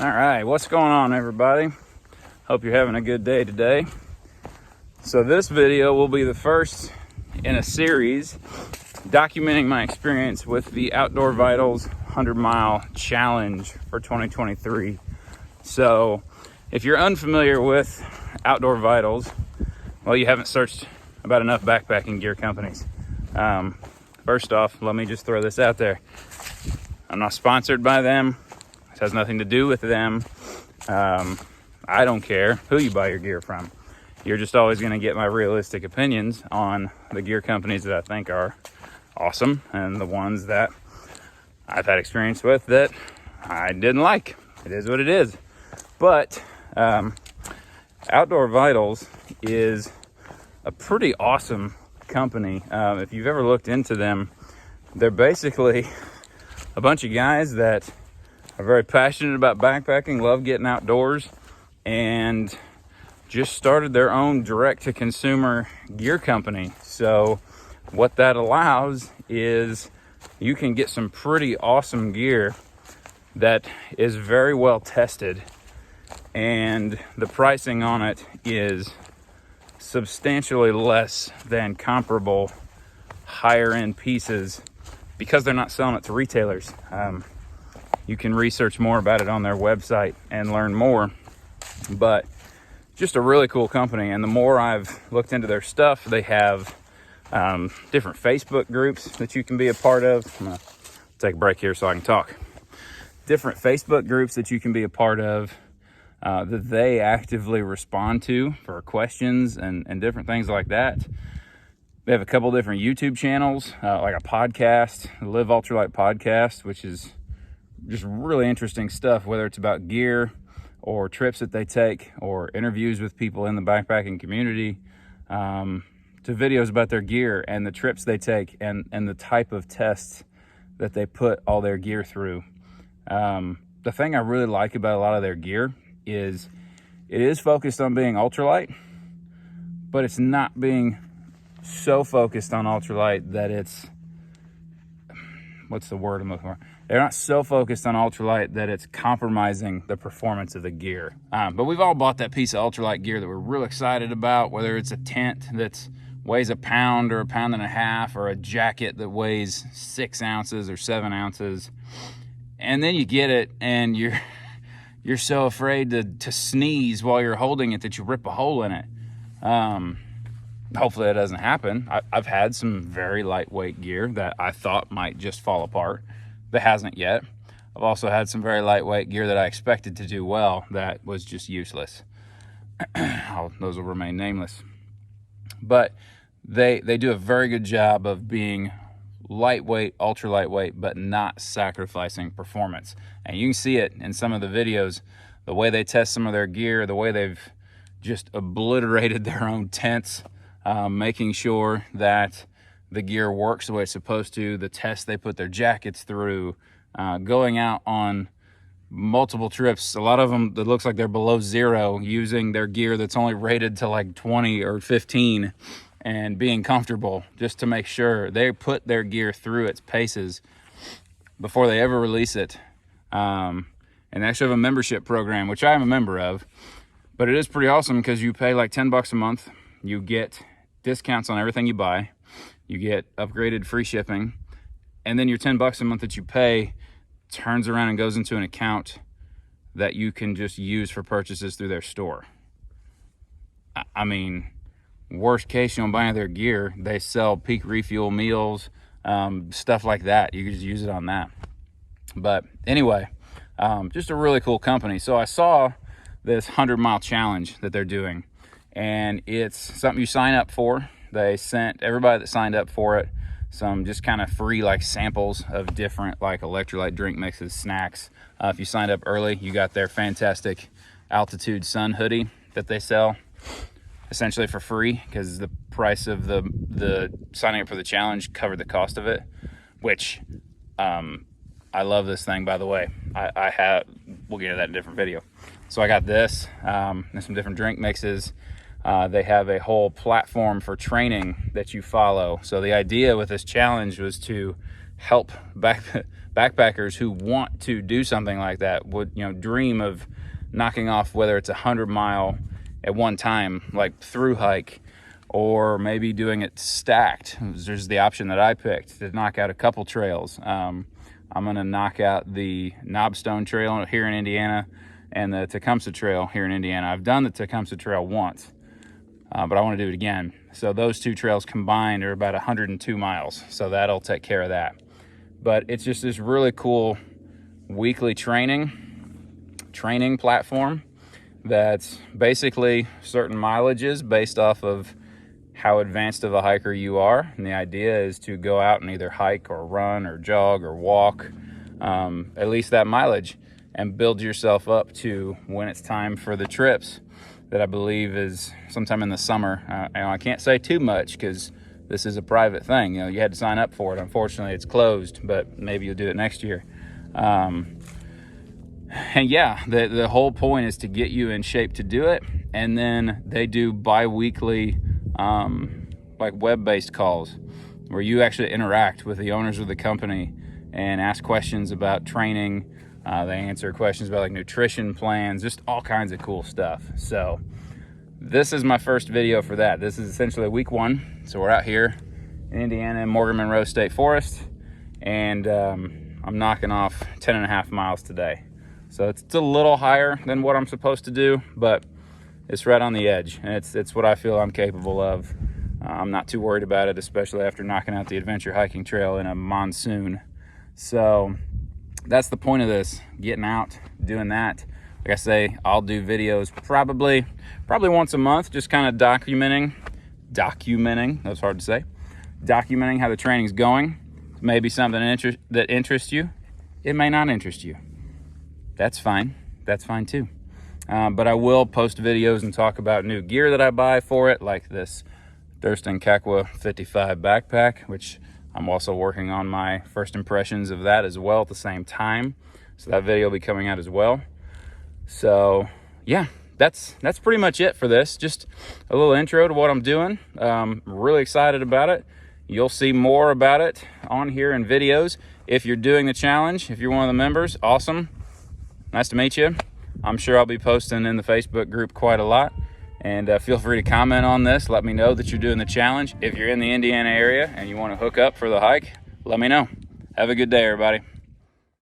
All right, what's going on, everybody? Hope you're having a good day today. So this video will be the first in a series documenting my experience with the Outdoor Vitals 100-mile challenge for 2023. So if you're unfamiliar with Outdoor Vitals, well, you haven't searched about enough backpacking gear companies. First off, let me just throw this out there. I'm not sponsored by them. It has nothing to do with them. I don't care who you buy your gear from. You're just always going to get my realistic opinions on the gear companies that I think are awesome and the ones that I've had experience with that I didn't like. It is what it is. But Outdoor Vitals is a pretty awesome company. If you've ever looked into them, they're basically a bunch of guys that are very passionate about backpacking, love getting outdoors, and just started their own direct-to-consumer gear company. So what that allows is you can get some pretty awesome gear that is very well tested, and the pricing on it is substantially less than comparable higher end pieces because they're not selling it to retailers. You can research more about it on their website and learn more, but just a really cool company. And the more I've looked into their stuff, they have different Facebook groups that you can be a part of. I'm gonna take a break here so I can talk. Different Facebook groups that you can be a part of that they actively respond to for questions and different things like that. They have a couple different YouTube channels, like a podcast, the Live Ultralight podcast, which is just really interesting stuff, whether it's about gear or trips that they take or interviews with people in the backpacking community, to videos about their gear and the trips they take and the type of tests that they put all their gear through. The thing I really like about a lot of their gear is it is focused on being ultralight, but it's not being so focused on ultralight that it's, what's the word I'm looking for? They're not so focused on ultralight that it's compromising the performance of the gear. But we've all bought that piece of ultralight gear that we're real excited about, whether it's a tent that weighs a pound or a pound and a half, or a jacket that weighs 6 ounces or 7 ounces. And then you get it and you're so afraid to sneeze while you're holding it that you rip a hole in it. Hopefully that doesn't happen. I've had some very lightweight gear that I thought might just fall apart. That hasn't yet. I've also had some very lightweight gear that I expected to do well that was just useless. Those will remain nameless. But they do a very good job of being lightweight, ultra lightweight, but not sacrificing performance. And you can see it in some of the videos, the way they test some of their gear, the way they've just obliterated their own tents, making sure that the gear works the way it's supposed to, the tests they put their jackets through, going out on multiple trips. A lot of them that looks like they're below zero, using their gear that's only rated to like 20 or 15 and being comfortable, just to make sure they put their gear through its paces before they ever release it. And they actually have a membership program, which I am a member of, but it is pretty awesome because you pay like $10 a month. You get discounts on everything you buy. You get upgraded free shipping, and then your $10 a month that you pay turns around and goes into an account that you can just use for purchases through their store. I mean, worst case, you don't buy any of their gear. They sell peak refuel meals, stuff like that. You can just use it on that. But anyway, just a really cool company. So I saw this 100-mile challenge that they're doing, and it's something you sign up for. They sent everybody that signed up for it some just kind of free like samples of different like electrolyte drink mixes, snacks. If you signed up early, you got their fantastic altitude sun hoodie that they sell essentially for free, because the price of the signing up for the challenge covered the cost of it, which I love this thing, by the way. We'll get into that in a different video. So I got this and some different drink mixes. They have a whole platform for training that you follow. So the idea with this challenge was to help backpackers backpackers who want to do something like that would, dream of knocking off, whether it's 100-mile at one time, like through hike, or maybe doing it stacked. There's the option that I picked to knock out a couple trails. I'm going to knock out the Knobstone Trail here in Indiana and the Techumseh Trail here in Indiana. I've done the Techumseh Trail once, but I want to do it again. So those two trails combined are about 102 miles. So that'll take care of that. But it's just this really cool weekly training platform that's basically certain mileages based off of how advanced of a hiker you are. And the idea is to go out and either hike or run or jog or walk, at least that mileage, and build yourself up to when it's time for the trips that I believe is sometime in the summer. I can't say too much because this is a private thing. You had to sign up for it. Unfortunately, it's closed, but maybe you'll do it next year. And yeah, the whole point is to get you in shape to do it. And then they do bi-weekly like web-based calls where you actually interact with the owners of the company and ask questions about training. They answer questions about like nutrition plans, just all kinds of cool stuff. So this is my first video for that. This is essentially week 1. So we're out here in Indiana in Morgan Monroe State Forest, and I'm knocking off 10.5 miles today. So it's a little higher than what I'm supposed to do, but it's right on the edge, and it's what I feel I'm capable of. I'm not too worried about it, especially after knocking out the adventure hiking trail in a monsoon. So that's the point of this, getting out, doing that. Like I say, I'll do videos probably once a month, just kind of documenting, that's hard to say, documenting how the training's going. Maybe something that interests you. It may not interest you. That's fine too. But I will post videos and talk about new gear that I buy for it, like this Durston 55 backpack, which I'm also working on my first impressions of that as well at the same time. So that video will be coming out as well. So yeah, that's pretty much it for this. Just a little intro to what I'm doing. Really excited about it. You'll see more about it on here in videos. If you're doing the challenge, if you're one of the members, awesome. Nice to meet you. I'm sure I'll be posting in the Facebook group quite a lot. And feel free to comment on this. Let me know that you're doing the challenge. If you're in the Indiana area and you want to hook up for the hike, let me know. Have a good day, everybody.